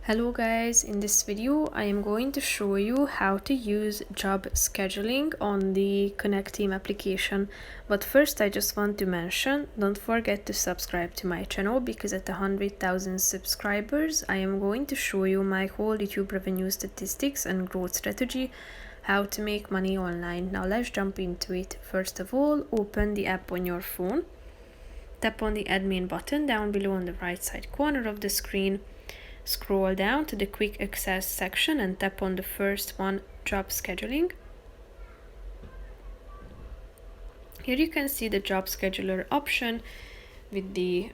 Hello guys, in this video I am going to show you how to use job scheduling on the Connecteam application. But first I just want to mention, don't forget to subscribe to my channel because at 100,000 subscribers I am going to show you my whole YouTube revenue statistics and growth strategy, how to make money online. Now let's jump into it. First of all, open the app on your phone. Tap on the admin button down below on the right side corner of the screen. Scroll down to the quick access section and tap on the first one, job scheduling. Here you can see the job scheduler option with the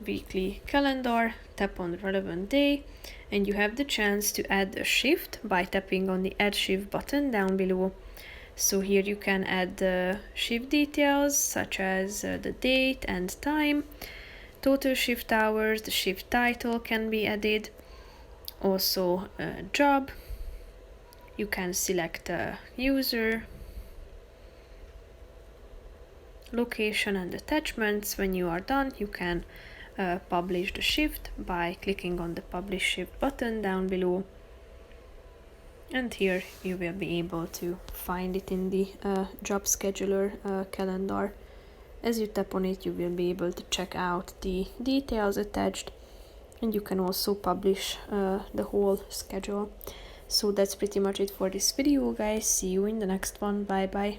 weekly calendar. Tap on the relevant day and you have the chance to add a shift by tapping on the add shift button down below. So here you can add the shift details such as the date and time, total shift hours, the shift title can be added, also a job. You can select a user, location and attachments. When you are done, you can publish the shift by clicking on the publish shift button down below. And here you will be able to find it in the job scheduler calendar. As you tap on it, you will be able to check out the details attached, and you can also publish the whole schedule. So that's pretty much it for this video, guys. See you in the next one. Bye bye.